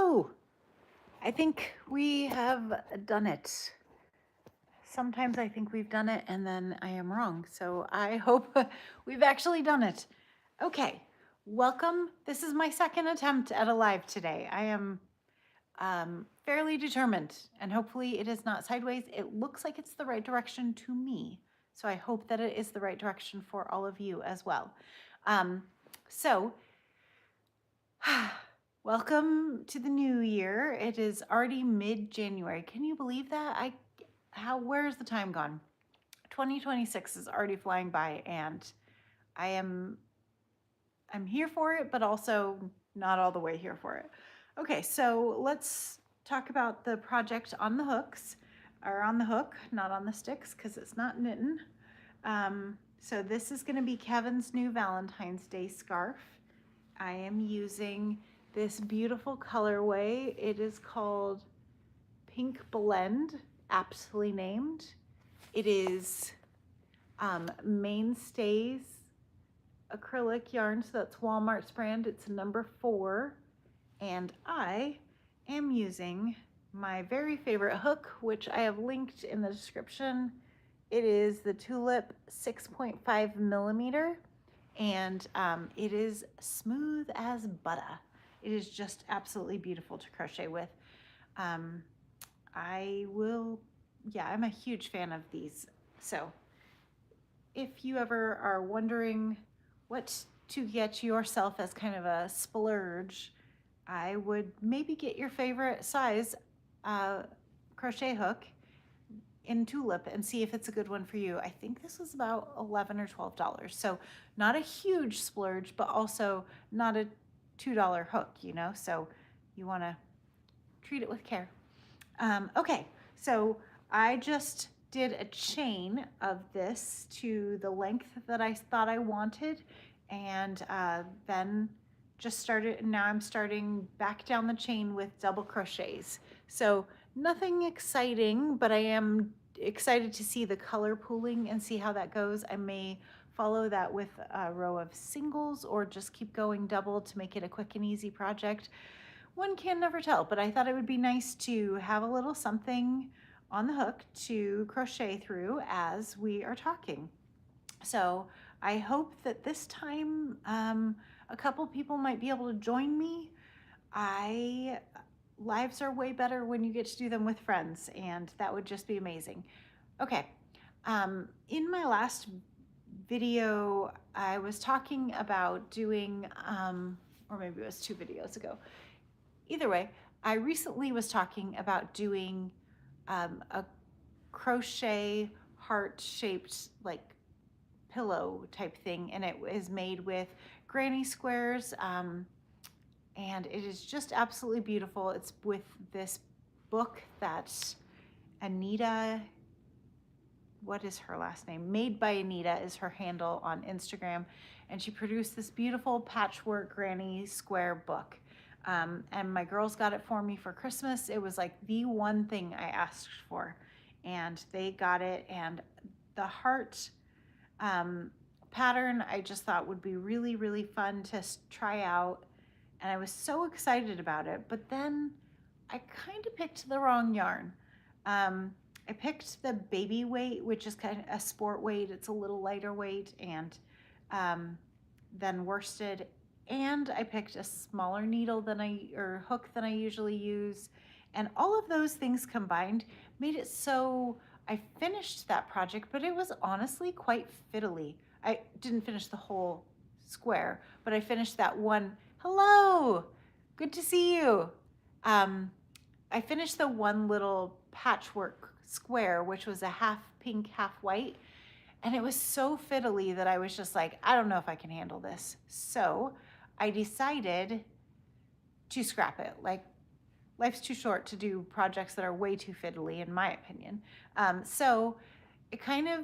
Hello! I think we have done it. Sometimes I think we've done it and then I am wrong. So I hope we've actually done it. Okay, welcome. This is my second attempt at a live today. I am fairly determined and hopefully it is not sideways. It looks like it's the right direction to me. So I hope that it is the right direction for all of you as well. Welcome to the new year. It is already mid-January. Can you believe that? Where's the time gone? 2026 is already flying by and I'm here for it, but also not all the way here for it. Okay, so let's talk about the project on the hooks, or on the hook, not on the sticks, because it's not knitting. So this is going to be Kevin's new Valentine's Day scarf. I am using this beautiful colorway. It is called Pink Blend, aptly named. It is Mainstays acrylic yarn, so that's Walmart's brand. It's number 4, and I am using my very favorite hook, which I have linked in the description. It is the Tulip 6.5 millimeter, and it is smooth as butter. It is just absolutely beautiful to crochet with. I'm a huge fan of these. So if you ever are wondering what to get yourself as kind of a splurge, I would maybe get your favorite size crochet hook in Tulip and see if it's a good one for you. I think this was about $11 or $12. So not a huge splurge, but also not a $2 hook, you know? So you want to treat it with care. Okay, so I just did a chain of this to the length that I thought I wanted, and then just started. Now I'm starting back down the chain with double crochets. So nothing exciting, but I am excited to see the color pooling and see how that goes. I may follow that with a row of singles or just keep going double to make it a quick and easy project. One can never tell, but I thought it would be nice to have a little something on the hook to crochet through as we are talking. So I hope that this time a couple people might be able to join me. Lives are way better when you get to do them with friends, and that would just be amazing. Okay, in my last video, I was talking about doing, or maybe it was 2 videos ago. Either way, I recently was talking about doing a crochet heart-shaped like pillow type thing, and it is made with granny squares, and it is just absolutely beautiful. It's with this book that Anita, what is her last name? Made by Anita is her handle on Instagram, and she produced this beautiful patchwork granny square book. And my girls got it for me for Christmas. It was like the one thing I asked for, and they got it. And the heart pattern I just thought would be really, really fun to try out. And I was so excited about it, but then I kind of picked the wrong yarn. I picked the baby weight, which is kind of a sport weight. It's a little lighter weight, and then worsted. And I picked a smaller needle hook than I usually use. And all of those things combined made it so I finished that project, but it was honestly quite fiddly. I didn't finish the whole square, but I finished that one. Hello, good to see you. I finished the one little patchwork square, which was a half pink, half white. And it was so fiddly that I was just like, I don't know if I can handle this. So I decided to scrap it. Like, life's too short to do projects that are way too fiddly, in my opinion. So it kind of,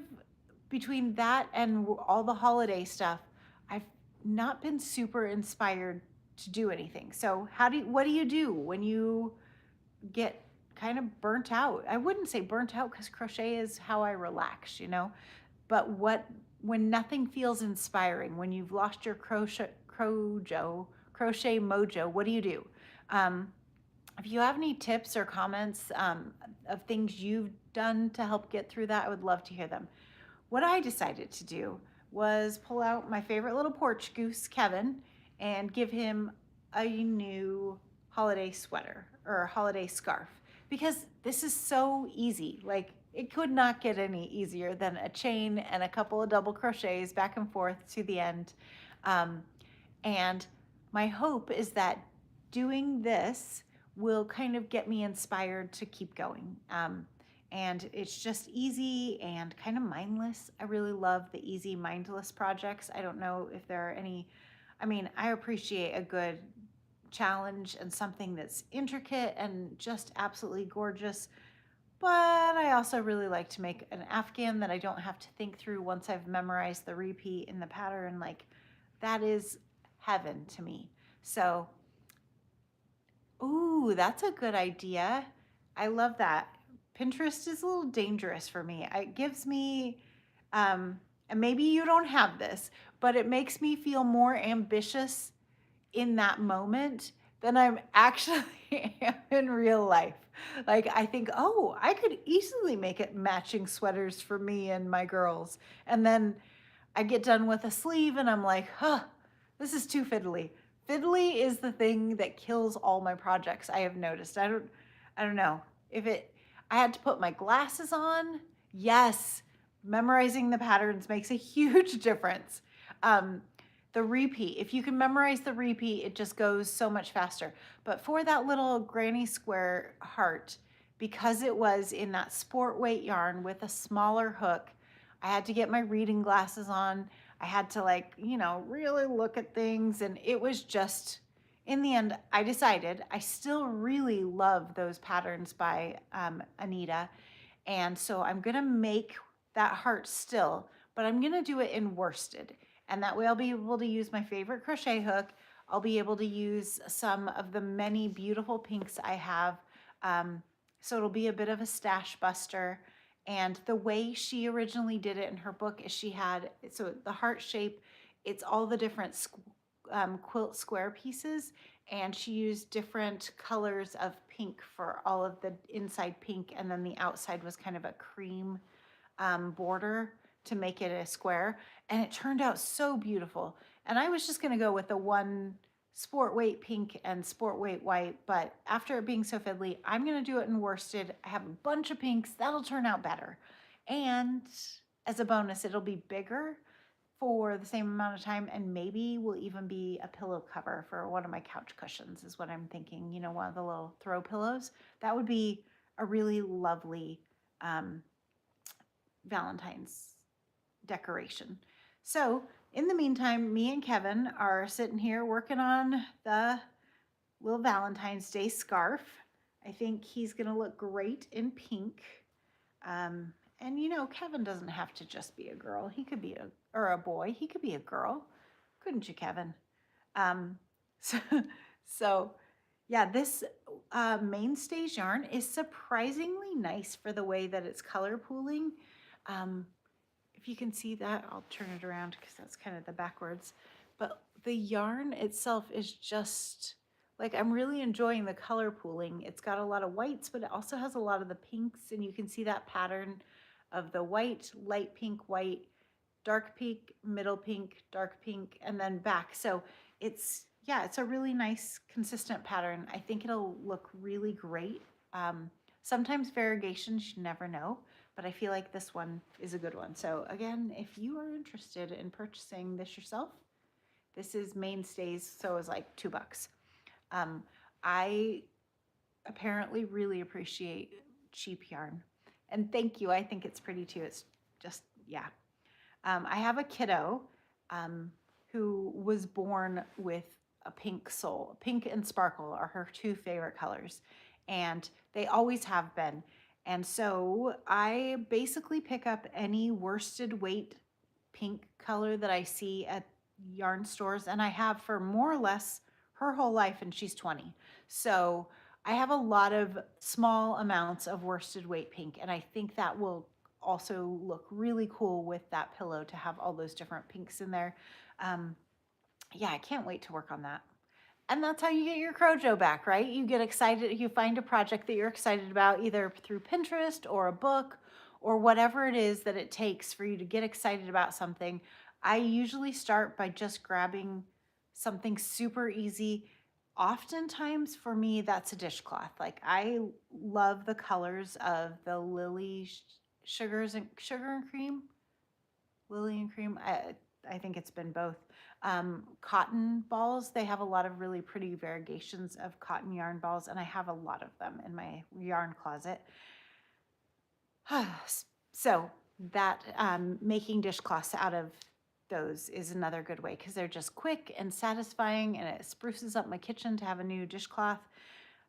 between that and all the holiday stuff, I've not been super inspired to do anything. So what do you do when you get kind of burnt out? I wouldn't say burnt out, because crochet is how I relax, you know? But when nothing feels inspiring, when you've lost your crochet mojo, what do you do? if you have any tips or comments of things you've done to help get through that, I would love to hear them. What I decided to do was pull out my favorite little porch goose, Kevin, and give him a new holiday sweater or holiday scarf because this is so easy. Like, it could not get any easier than a chain and a couple of double crochets back and forth to the end. Um, and my hope is that doing this will kind of get me inspired to keep going. And it's just easy and kind of mindless. I really love the easy, mindless projects. I don't know if there are any, I mean, I appreciate a good challenge and something that's intricate and just absolutely gorgeous. But I also really like to make an Afghan that I don't have to think through once I've memorized the repeat in the pattern. Like, that is heaven to me. So, ooh, that's a good idea. I love that. Pinterest is a little dangerous for me. It gives me, and maybe you don't have this, but it makes me feel more ambitious in that moment than I'm actually am in real life. Like, I think, oh, I could easily make it matching sweaters for me and my girls. And then I get done with a sleeve and I'm like, huh, this is too fiddly. Fiddly is the thing that kills all my projects, I have noticed. I don't know. If it I had to put my glasses on, yes, memorizing the patterns makes a huge difference. Um, the repeat, if you can memorize the repeat, it just goes so much faster. But for that little granny square heart, because it was in that sport weight yarn with a smaller hook, I had to get my reading glasses on. I had to, like, really look at things. And it was just, in the end, I decided I still really love those patterns by Anita. And so I'm going to make that heart still, but I'm going to do it in worsted. And that way I'll be able to use my favorite crochet hook. I'll be able to use some of the many beautiful pinks I have. So it'll be a bit of a stash buster. And the way she originally did it in her book is she had, so the heart shape, it's all the different quilt square pieces. And she used different colors of pink for all of the inside pink. And then the outside was kind of a cream border to make it a square. And it turned out so beautiful. And I was just going to go with the one sport weight pink and sport weight white, but after it being so fiddly, I'm going to do it in worsted. I have a bunch of pinks. That'll turn out better. And as a bonus, it'll be bigger for the same amount of time, and maybe will even be a pillow cover for one of my couch cushions is what I'm thinking. One of the little throw pillows. That would be a really lovely Valentine's decoration. So in the meantime, me and Kevin are sitting here working on the little Valentine's Day scarf. I think he's going to look great in pink. And Kevin doesn't have to just be a girl. He could be a boy. He could be a girl. Couldn't you, Kevin? Um, so, so yeah, this mainstays yarn is surprisingly nice for the way that it's color pooling. If you can see that, I'll turn it around because that's kind of the backwards. But the yarn itself is just, like, I'm really enjoying the color pooling. It's got a lot of whites, but it also has a lot of the pinks, and you can see that pattern of the white, light pink, white, dark pink, middle pink, dark pink, and then back. So it's a really nice, consistent pattern. I think it'll look really great. Sometimes variegations, you never know, but I feel like this one is a good one. So again, if you are interested in purchasing this yourself, this is Mainstays, so it was like $2. I apparently really appreciate cheap yarn, and thank you. I think it's pretty too. It's just, yeah. I have a kiddo who was born with a pink soul. Pink and sparkle are her two favorite colors, and they always have been. And so I basically pick up any worsted weight pink color that I see at yarn stores, and I have for more or less her whole life, and she's 20. So I have a lot of small amounts of worsted weight pink, and I think that will also look really cool with that pillow to have all those different pinks in there. Yeah, I can't wait to work on that. And that's how you get your crojo back, right? You get excited, you find a project that you're excited about either through Pinterest or a book or whatever it is that it takes for you to get excited about something. I usually start by just grabbing something super easy. Oftentimes for me, that's a dishcloth. Like I love the colors of the sugar and cream, lily and cream. I think it's been both. Cotton balls, they have a lot of really pretty variegations of cotton yarn balls, and I have a lot of them in my yarn closet. So that making dishcloths out of those is another good way because they're just quick and satisfying, and it spruces up my kitchen to have a new dishcloth.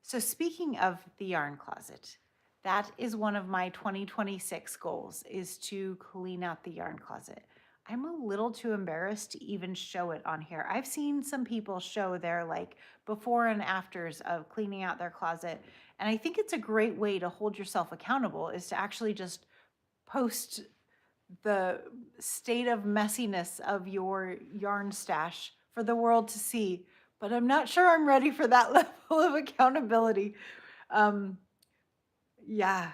So speaking of the yarn closet, that is one of my 2026 goals, is to clean out the yarn closet. I'm a little too embarrassed to even show it on here. I've seen some people show their like before and afters of cleaning out their closet. And I think it's a great way to hold yourself accountable, is to actually just post the state of messiness of your yarn stash for the world to see. But I'm not sure I'm ready for that level of accountability. Yeah,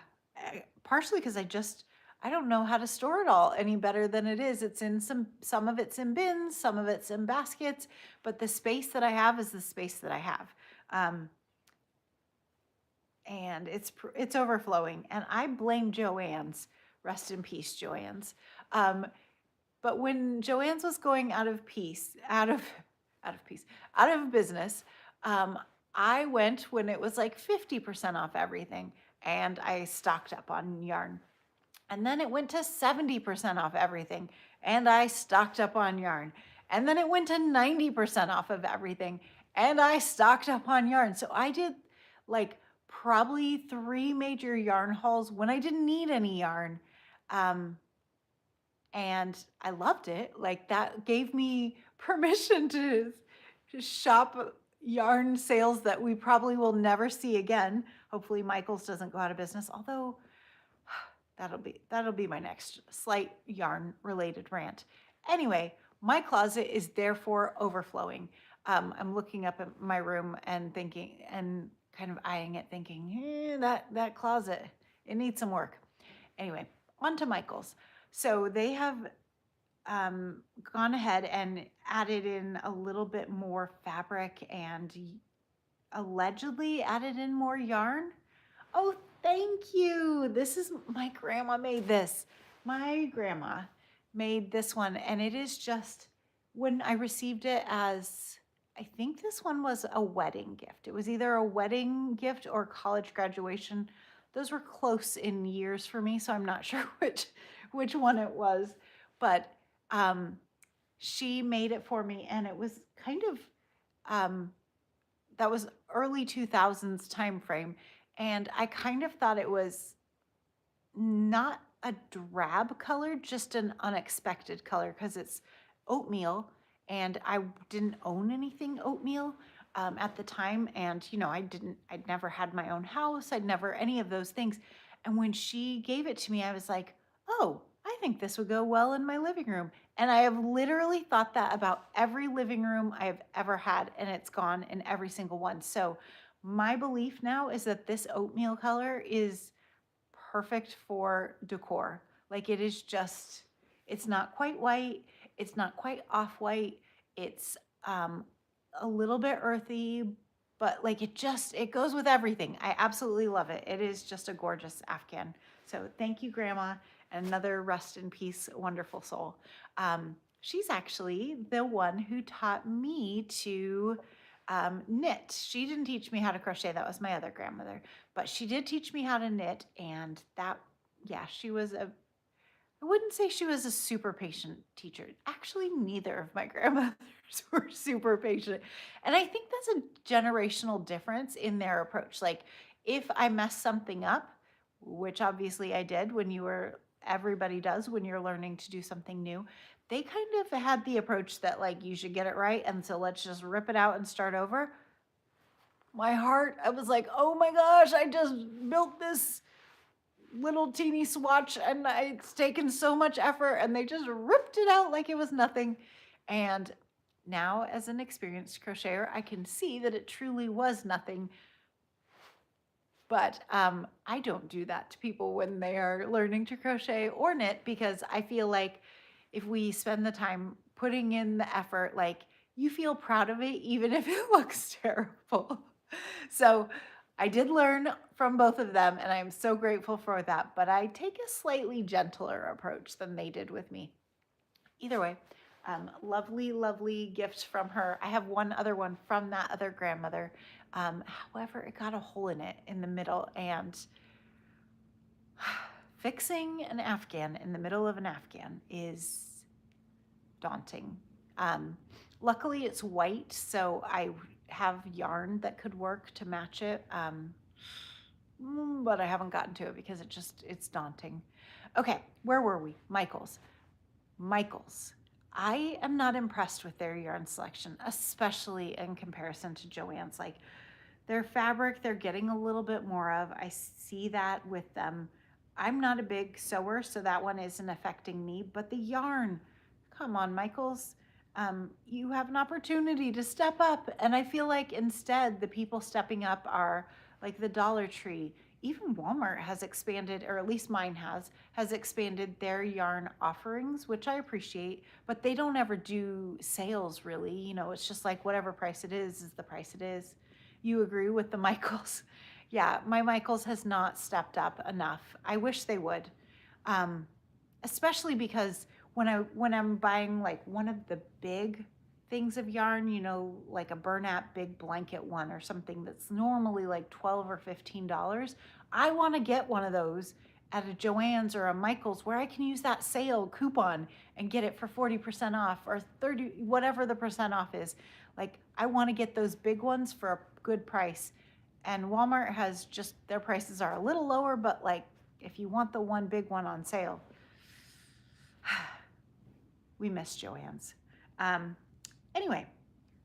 partially because I don't know how to store it all any better than it is. It's in some of it's in bins, some of it's in baskets, but the space that I have is the space that I have. And it's overflowing, and I blame Joann's. Rest in peace, Joann's. But when Joann's was going out of business, I went when it was like 50% off everything, and I stocked up on yarn. And then it went to 70% off everything, and I stocked up on yarn. And then it went to 90% off of everything, and I stocked up on yarn. So I did like probably 3 major yarn hauls when I didn't need any yarn. And I loved it. Like that gave me permission to shop yarn sales that we probably will never see again. Hopefully Michael's doesn't go out of business, although that'll be my next slight yarn related rant. Anyway, my closet is therefore overflowing. I'm looking up at my room and thinking, and kind of eyeing it, thinking, that closet, it needs some work. Anyway, on to Michael's. So they have gone ahead and added in a little bit more fabric and allegedly added in more yarn. Oh, thank you. This is, my grandma made this. My grandma made this one, and it is just, when I received it as, I think this one was a wedding gift. It was either a wedding gift or college graduation. Those were close in years for me, so I'm not sure which one it was. But she made it for me, and it was kind of, that was early 2000s time frame. And I kind of thought it was not a drab color, just an unexpected color, because it's oatmeal, and I didn't own anything oatmeal at the time. And, I'd never had my own house. I'd never any of those things. And when she gave it to me, I was like, oh, I think this would go well in my living room. And I have literally thought that about every living room I have ever had, and it's gone in every single one. So my belief now is that this oatmeal color is perfect for decor. Like it is just, it's not quite white. It's not quite off-white. It's a little bit earthy, but like it goes with everything. I absolutely love it. It is just a gorgeous Afghan. So thank you, Grandma. Another rest in peace, wonderful soul. She's actually the one who taught me to knit. She didn't teach me how to crochet. That was my other grandmother, but she did teach me how to knit. And she was I wouldn't say she was a super patient teacher. Actually, neither of my grandmothers were super patient. And I think that's a generational difference in their approach. Like if I mess something up, which obviously I did everybody does when you're learning to do something new, they kind of had the approach that like you should get it right, and so let's just rip it out and start over. My heart, I was like, oh my gosh, I just built this little teeny swatch, and it's taken so much effort, and they just ripped it out like it was nothing. And now as an experienced crocheter, I can see that it truly was nothing. But I don't do that to people when they are learning to crochet or knit, because I feel like if we spend the time putting in the effort, like, you feel proud of it even if it looks terrible. So I did learn from both of them, and I am so grateful for that. But I take a slightly gentler approach than they did with me. Either way, lovely, lovely gift from her. I have one other one from that other grandmother. However, it got a hole in it in the middle, and fixing an Afghan in the middle of an Afghan is daunting. Luckily, it's white, so I have yarn that could work to match it. But I haven't gotten to it because it's daunting. Okay, where were we? Michael's. I am not impressed with their yarn selection, especially in comparison to Joann's. Like, their fabric, they're getting a little bit more of. I see that with them. I'm not a big sewer, so that one isn't affecting me. But the yarn, come on, Michael's. You have an opportunity to step up. And I feel like instead, the people stepping up are like the Dollar Tree. Even Walmart has expanded, or at least mine has expanded their yarn offerings, which I appreciate, but they don't ever do sales really. You know, it's just like whatever price it is the price it is. You agree with the Michaels? Yeah, my Michaels has not stepped up enough. I wish they would. Especially because when I'm buying like one of the big things of yarn, you know, like a Bernat big blanket one or something that's normally like $12 or $15, I want to get one of those at a Joann's or a Michael's where I can use that sale coupon and get it for 40% off or 30, whatever the percent off is. Like, I want to get those big ones for a good price. And Walmart has just, their prices are a little lower, but like, if you want the one big one on sale, we miss Joann's. Anyway,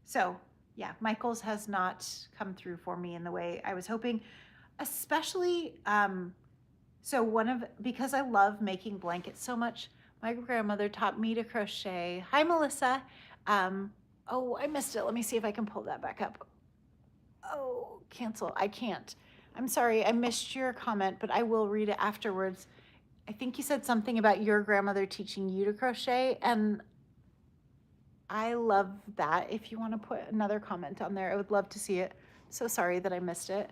so yeah, Michael's has not come through for me in the way I was hoping, especially, because I love making blankets so much, my grandmother taught me to crochet. Hi, Melissa. Oh, I missed it. Let me see if I can pull that back up. Oh, cancel. I can't. I'm sorry. I missed your comment, but I will read it afterwards. I think you said something about your grandmother teaching you to crochet, and I love that. If you want to put another comment on there, I would love to see it. So sorry that I missed it.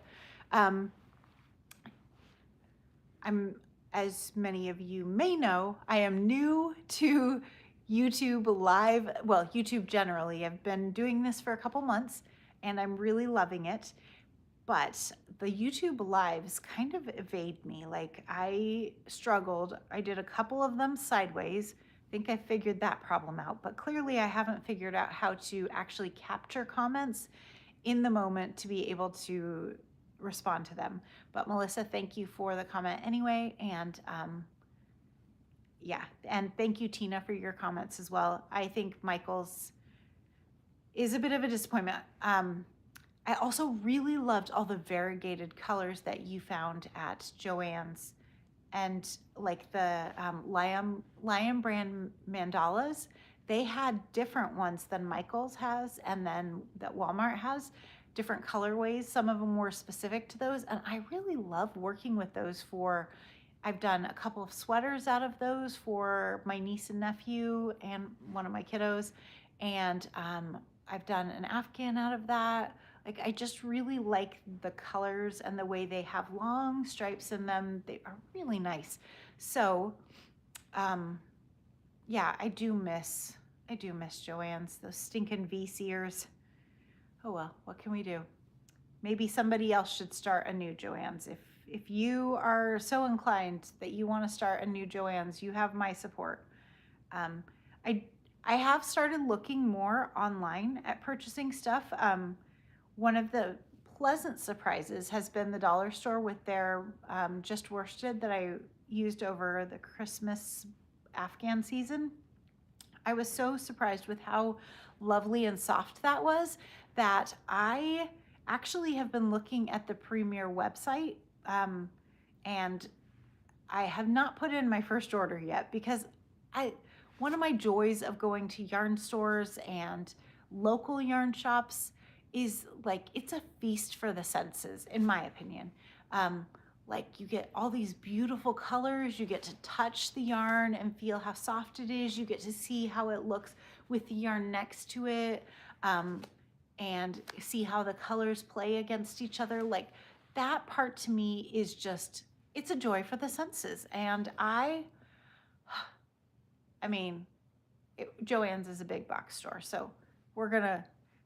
As many of you may know, I am new to YouTube Live, well, YouTube generally. I've been doing this for a couple months, and I'm really loving it. But the YouTube Lives kind of evade me. Like, I struggled. I did a couple of them sideways. I think I figured that problem out, but clearly I haven't figured out how to actually capture comments in the moment to be able to respond to them. But Melissa, thank you for the comment anyway. And yeah, and thank you, Tina, for your comments as well. I think Michael's is a bit of a disappointment. I also really loved all the variegated colors that you found at Joann's, and like the Lion brand mandalas. They had different ones than Michael's has, and then that Walmart has different colorways. Some of them were specific to those, and I really love working with those. I've done a couple of sweaters out of those for my niece and nephew and one of my kiddos, and I've done an Afghan out of that. Like, I just really like the colors and the way they have long stripes in them. They are really nice. So, yeah, I do miss Joann's, those stinking V-seers. Oh well, what can we do? Maybe somebody else should start a new Joann's. If you are so inclined that you want to start a new Joann's, you have my support. I have started looking more online at purchasing stuff. One of the pleasant surprises has been the dollar store with their just worsted that I used over the Christmas Afghan season. I was so surprised with how lovely and soft that was that I actually have been looking at the Premier website, and I have not put in my first order yet because one of my joys of going to yarn stores and local yarn shops is like, it's a feast for the senses, in my opinion. Like you get all these beautiful colors, you get to touch the yarn and feel how soft it is, you get to see how it looks with the yarn next to it, and see how the colors play against each other. Like that part to me is just, it's a joy for the senses. And I mean, Joann's is a big box store, so we're gonna,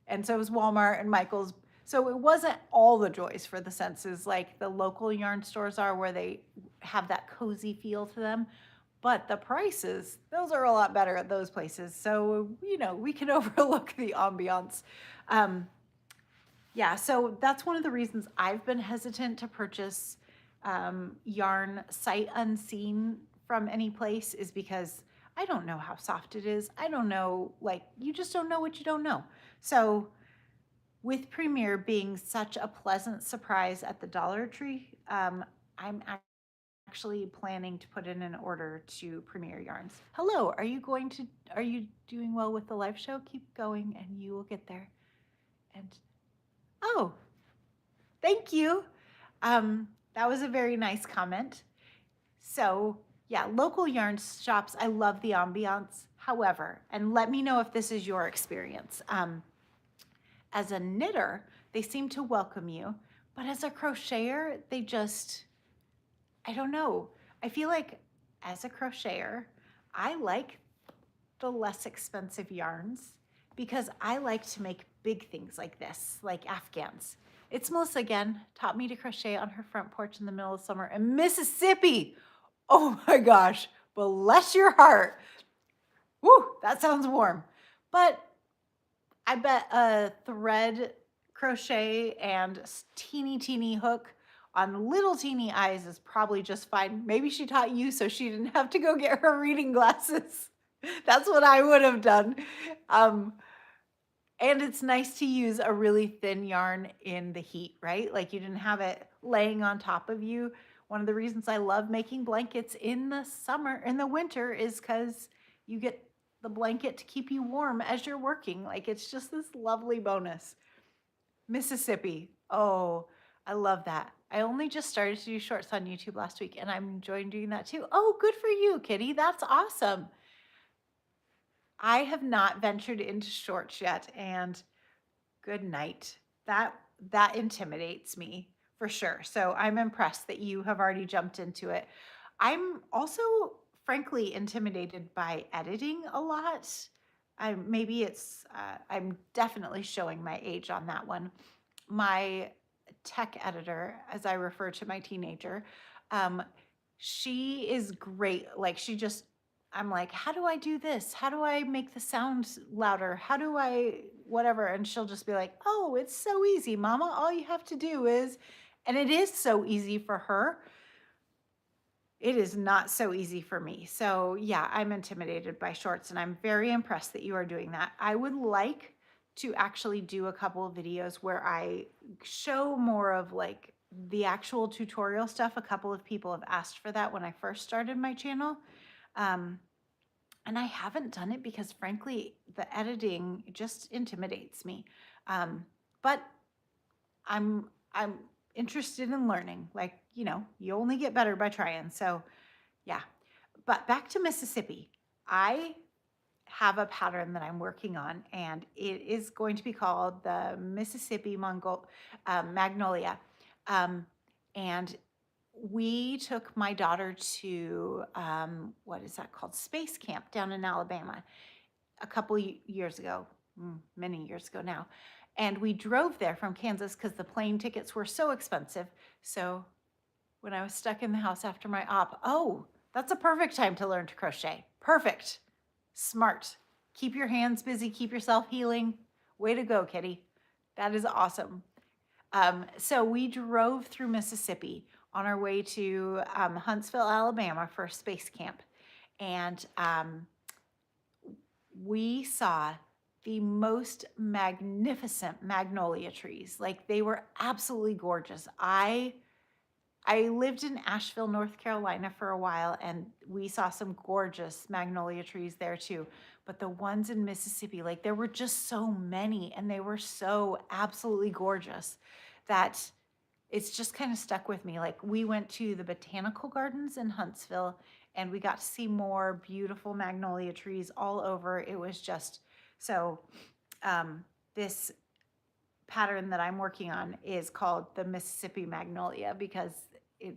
and so is Walmart and Michael's. So it wasn't all the joys for the senses like the local yarn stores are, where they have that cozy feel to them. But the prices, those are a lot better at those places. So, you know, we can overlook the ambiance. Yeah, so that's one of the reasons I've been hesitant to purchase yarn sight unseen from any place, is because I don't know how soft it is. I don't know, like, you just don't know what you don't know. So with Premier being such a pleasant surprise at the Dollar Tree, I'm actually planning to put in an order to Premier Yarns. Hello, are you doing well with the live show? Keep going and you will get there. And, oh, thank you. That was a very nice comment. So yeah, local yarn shops, I love the ambiance. However, and let me know if this is your experience. As a knitter, they seem to welcome you, but as a crocheter, they just, I don't know. I feel like as a crocheter, I like the less expensive yarns because I like to make big things like this, like Afghans. It's Melissa again, taught me to crochet on her front porch in the middle of summer in Mississippi. Oh my gosh, bless your heart. Woo, that sounds warm. But I bet a thread crochet and teeny hook on little teeny eyes is probably just fine. Maybe she taught you so she didn't have to go get her reading glasses. That's what I would have done. And it's nice to use a really thin yarn in the heat, right? Like you didn't have it laying on top of you. One of the reasons I love making blankets in the winter is because you get the blanket to keep you warm as you're working. Like it's just this lovely bonus. Mississippi. Oh, I love that. I only just started to do shorts on YouTube last week and I'm enjoying doing that too. Oh, good for you, Kitty. That's awesome. I have not ventured into shorts yet, and good night. That intimidates me for sure. So I'm impressed that you have already jumped into it. I'm also frankly intimidated by editing a lot. I'm definitely showing my age on that one. My tech editor, as I refer to my teenager, she is great. Like I'm like, how do I do this? How do I make the sound louder? How do I whatever? And she'll just be like, oh, it's so easy, Mama. All you have to do is, and it is so easy for her. It is not so easy for me. So yeah, I'm intimidated by shorts and I'm very impressed that you are doing that. I would like to actually do a couple of videos where I show more of like the actual tutorial stuff. A couple of people have asked for that when I first started my channel. And I haven't done it because frankly, the editing just intimidates me. But I'm interested in learning. Like, you know, you only get better by trying. So yeah, but back to Mississippi. I have a pattern that I'm working on and it is going to be called the Mississippi Magnolia. And we took my daughter to, what is that called? Space Camp down in Alabama a couple years ago, many years ago now. And we drove there from Kansas because the plane tickets were so expensive. So when I was stuck in the house after my op, oh, that's a perfect time to learn to crochet. Perfect. Smart. Keep your hands busy. Keep yourself healing. Way to go, Kitty. That is awesome. So we drove through Mississippi on our way to Huntsville, Alabama for Space Camp. And we saw the most magnificent magnolia trees. Like they were absolutely gorgeous. I I lived in Asheville, North Carolina for a while, and we saw some gorgeous magnolia trees there too. But the ones in Mississippi, like there were just so many, and they were so absolutely gorgeous that it's just kind of stuck with me. Like we went to the botanical gardens in Huntsville, and we got to see more beautiful magnolia trees all over. It was just so. This pattern that I'm working on is called the Mississippi Magnolia because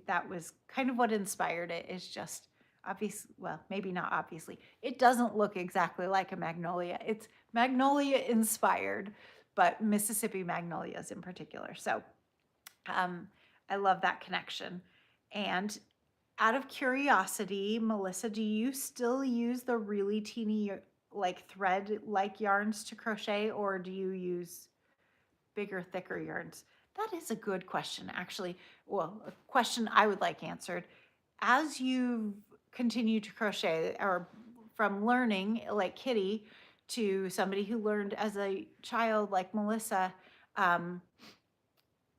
that was kind of what inspired it. Is just obvious, well, maybe not obviously. It doesn't look exactly like a magnolia. It's magnolia inspired, but Mississippi magnolias in particular. So I love that connection. And out of curiosity, Melissa, do you still use the really teeny like thread like yarns to crochet, or do you use bigger, thicker yarns? That is a good question, actually. Well, a question I would like answered. As you continue to crochet, or from learning like Kitty to somebody who learned as a child like Melissa,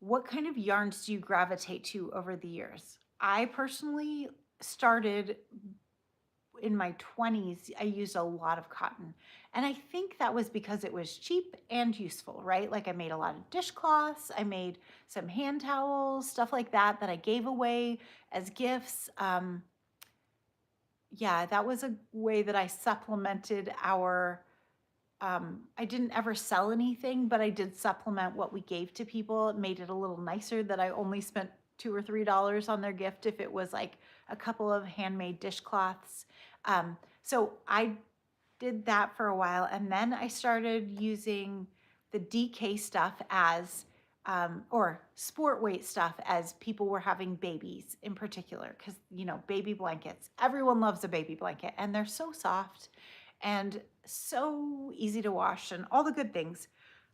what kind of yarns do you gravitate to over the years? I personally started in my 20s. I used a lot of cotton. And I think that was because it was cheap and useful, right? Like I made a lot of dishcloths, I made some hand towels, stuff like that that I gave away as gifts. Yeah, that was a way that I supplemented our I didn't ever sell anything, but I did supplement what we gave to people. It made it a little nicer that I only spent $2 or $3 on their gift if it was like a couple of handmade dishcloths. So I did that for a while, and then I started using the DK stuff as or sport weight stuff as people were having babies in particular, because baby blankets, everyone loves a baby blanket, and they're so soft and so easy to wash and all the good things.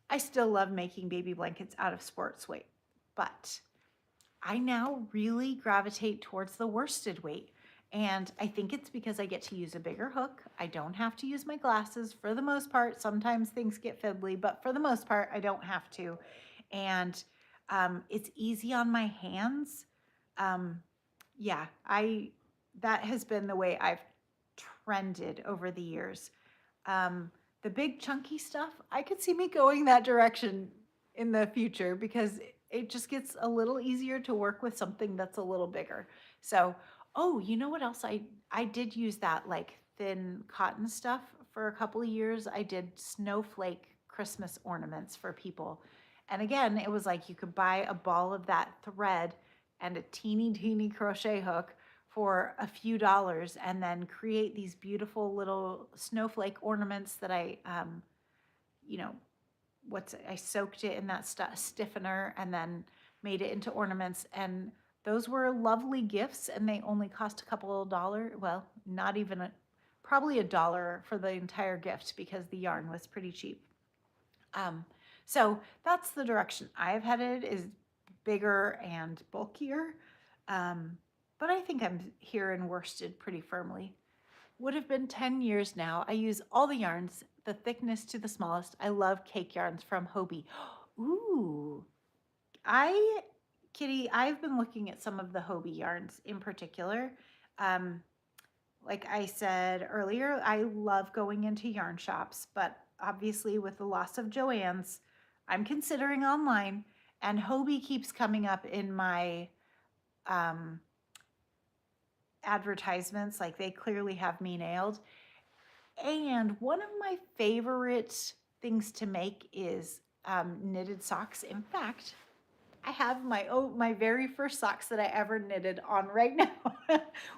I still love making baby blankets out of sports weight, but I now really gravitate towards the worsted weight. And I think it's because I get to use a bigger hook. I don't have to use my glasses for the most part. Sometimes things get fiddly, but for the most part, I don't have to. And it's easy on my hands. Yeah, that has been the way I've trended over the years. The big chunky stuff, I could see me going that direction in the future because it just gets a little easier to work with something that's a little bigger. So, oh, you know what else? I did use that like thin cotton stuff for a couple of years. I did snowflake Christmas ornaments for people. And again, it was like you could buy a ball of that thread and a teeny crochet hook for a few dollars and then create these beautiful little snowflake ornaments that I soaked it in that stiffener and then made it into ornaments. And those were lovely gifts, and they only cost a couple of dollars. Well, not even probably $1 for the entire gift because the yarn was pretty cheap. So that's the direction I've headed, is bigger and bulkier. But I think I'm here in worsted pretty firmly. Would have been 10 years now. I use all the yarns, the thickness to the smallest. I love cake yarns from Hobie. Ooh, Kitty, I've been looking at some of the Hobie yarns in particular. Like I said earlier, I love going into yarn shops, but obviously with the loss of Joann's, I'm considering online, and Hobie keeps coming up in my advertisements. Like they clearly have me nailed. And one of my favorite things to make is knitted socks. In fact, I have my very first socks that I ever knitted on right now.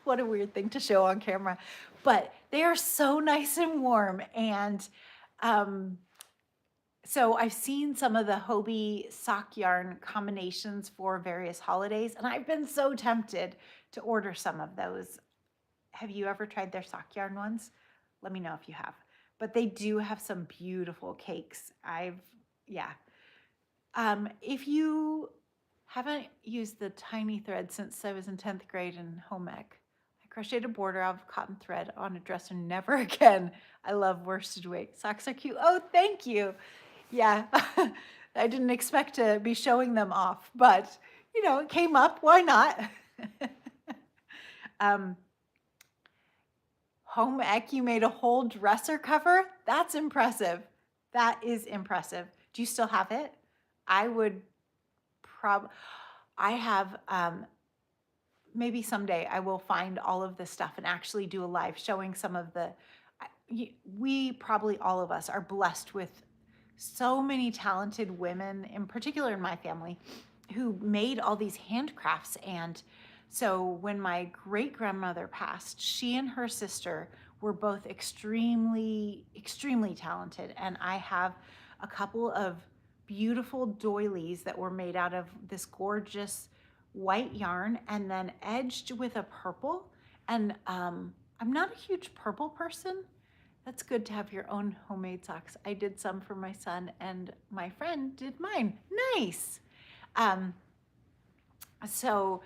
What a weird thing to show on camera. But they are so nice and warm. And so I've seen some of the Hobie sock yarn combinations for various holidays, and I've been so tempted to order some of those. Have you ever tried their sock yarn ones? Let me know if you have. But they do have some beautiful cakes. If you haven't used the tiny thread since I was in 10th grade in home ec, I crocheted a border out of cotton thread on a dresser. Never again. I love worsted weight. Socks are cute. Oh, thank you. Yeah, I didn't expect to be showing them off, but you know, it came up. Why not? um, Home ec, you made a whole dresser cover. That's impressive. That is impressive. Do you still have it? I would I have, maybe someday I will find all of this stuff and actually do a live showing some of the, we probably all of us are blessed with so many talented women, in particular in my family, who made all these handcrafts. And so when my great grandmother passed, she and her sister were both extremely, extremely talented. And I have a couple of beautiful doilies that were made out of this gorgeous white yarn and then edged with a purple. And I'm not a huge purple person. That's good to have your own homemade socks. I did some for my son and my friend did mine. Nice. So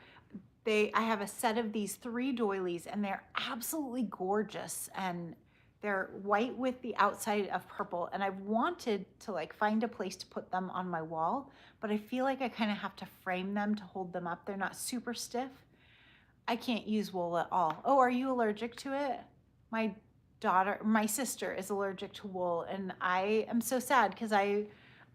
I have a set of these 3 doilies and they're absolutely gorgeous, and they're white with the outside of purple. And I wanted to like find a place to put them on my wall, but I feel like I kind of have to frame them to hold them up. They're not super stiff. I can't use wool at all. Oh, are you allergic to it? My sister is allergic to wool, and I am so sad because I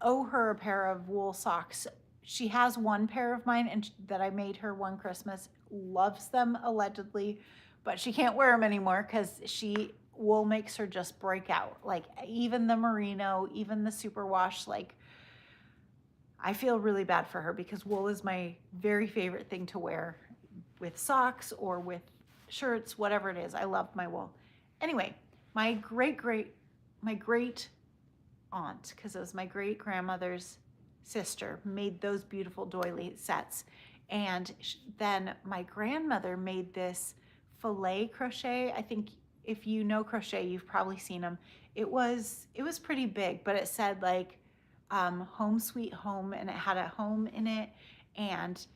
owe her a pair of wool socks. She has one pair of mine and that I made her one Christmas, loves them allegedly, but she can't wear them anymore because wool makes her just break out. Like even the merino, even the superwash, like I feel really bad for her because wool is my very favorite thing to wear with socks or with shirts, whatever it is. I love my wool. Anyway, my great aunt, because it was my great grandmother's sister, made those beautiful doily sets. And then my grandmother made this filet crochet. I think if you know crochet, you've probably seen them. It was pretty big, but it said like home sweet home, and it had a home in it. And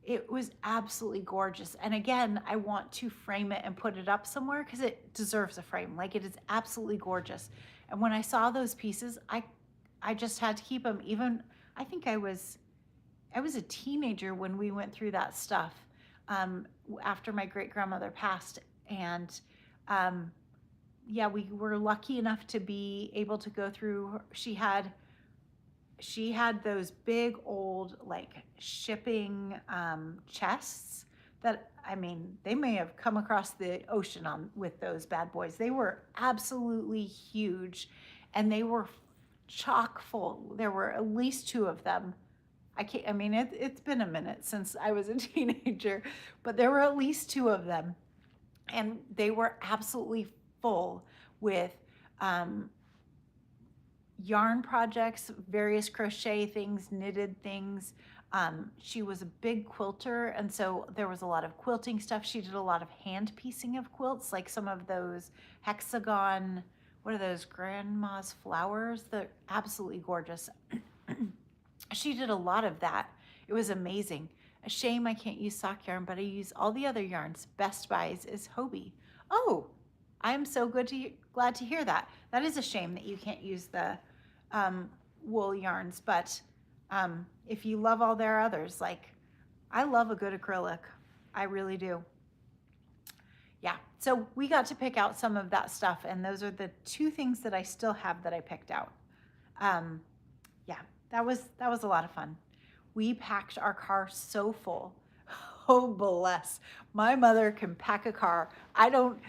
it was absolutely gorgeous. And again, I want to frame it and put it up somewhere because it deserves a frame. Like it is absolutely gorgeous. And when I saw those pieces, I just had to keep them. Even I think I was a teenager when we went through that stuff after my great grandmother passed. And yeah, we were lucky enough to be able to go through. She had those big old like shipping chests that, I mean, they may have come across the ocean with those bad boys. They were absolutely huge and they were chock full. There were at least 2 of them. It's been a minute since I was a teenager, but there were at least 2 of them. And they were absolutely full with yarn projects, various crochet things, knitted things. She was a big quilter, and so there was a lot of quilting stuff. She did a lot of hand piecing of quilts, like some of those hexagon, what are those, grandma's flowers? They're absolutely gorgeous. She did a lot of that. It was amazing. A shame I can't use sock yarn, but I use all the other yarns. Best Buys is Hobie. Oh, I'm so glad to hear that. That is a shame that you can't use the wool yarns, but if you love all their others, like I love a good acrylic. I really do. Yeah, so we got to pick out some of that stuff, and those are the 2 things that I still have that I picked out. Yeah, that was a lot of fun. We packed our car so full. Oh, bless. My mother can pack a car. I don't,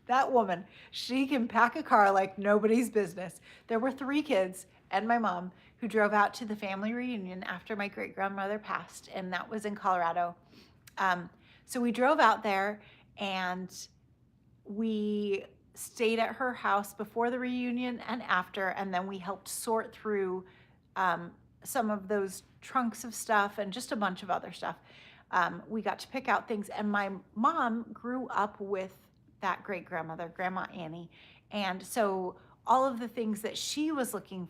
that woman, she can pack a car like nobody's business. There were 3 kids and my mom who drove out to the family reunion after my great grandmother passed, and that was in Colorado. So we drove out there and we stayed at her house before the reunion and after, and then we helped sort through some of those trunks of stuff and just a bunch of other stuff. We got to pick out things, and my mom grew up with that great grandmother, Grandma Annie, and so all of the things that she was looking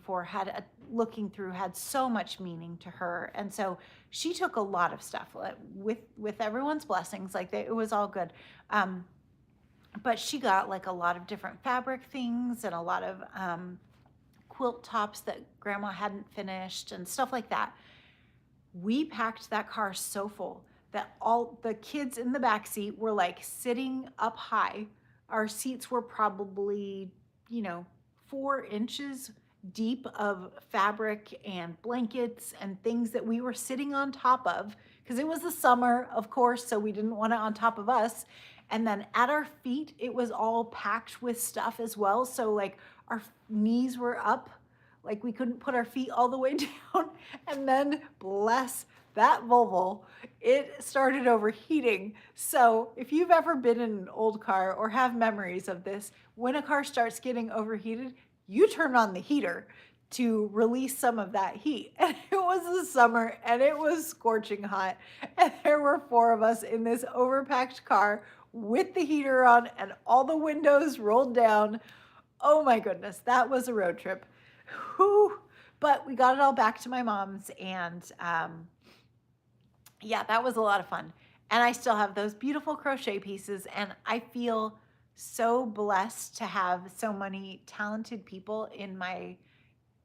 through had so much meaning to her, and so she took a lot of stuff with everyone's blessings. Like it was all good, but she got like a lot of different fabric things and a lot of quilt tops that Grandma hadn't finished and stuff like that. we packed that car so full that all the kids in the back seat were like sitting up high. Our seats were probably, 4 inches deep of fabric and blankets and things that we were sitting on top of because it was the summer, of course, so we didn't want it on top of us. And then at our feet, it was all packed with stuff as well. So, like, our knees were up, like, we couldn't put our feet all the way down. And then, bless that Volvo, it started overheating. So, if you've ever been in an old car or have memories of this, when a car starts getting overheated, you turn on the heater to release some of that heat. And it was the summer and it was scorching hot. And there were 4 of us in this overpacked car with the heater on and all the windows rolled down. Oh my goodness, that was a road trip. Whew. But we got it all back to my mom's, and yeah, that was a lot of fun. And I still have those beautiful crochet pieces, and I feel so blessed to have so many talented people in my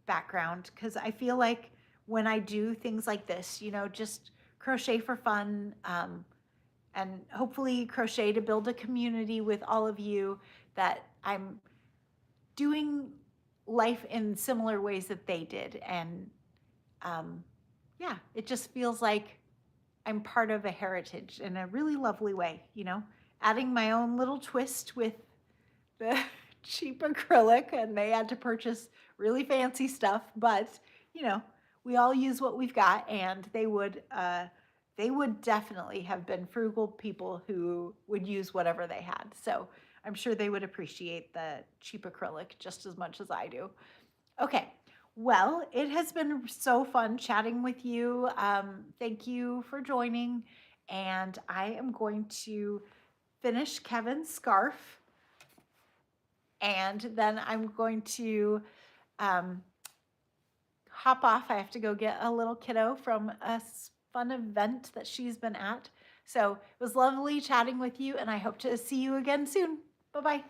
background, because I feel like when I do things like this, just crochet for fun, and hopefully crochet to build a community with all of you, that I'm doing life in similar ways that they did. And yeah, it just feels like I'm part of a heritage in a really lovely way, adding my own little twist with the cheap acrylic, and they had to purchase really fancy stuff, but we all use what we've got, and they would definitely have been frugal people who would use whatever they had. So I'm sure they would appreciate the cheap acrylic just as much as I do. Okay, well, it has been so fun chatting with you. Thank you for joining, and I am going to finish Kevin's scarf, and then I'm going to hop off. I have to go get a little kiddo from a fun event that she's been at. So it was lovely chatting with you, and I hope to see you again soon. Bye-bye.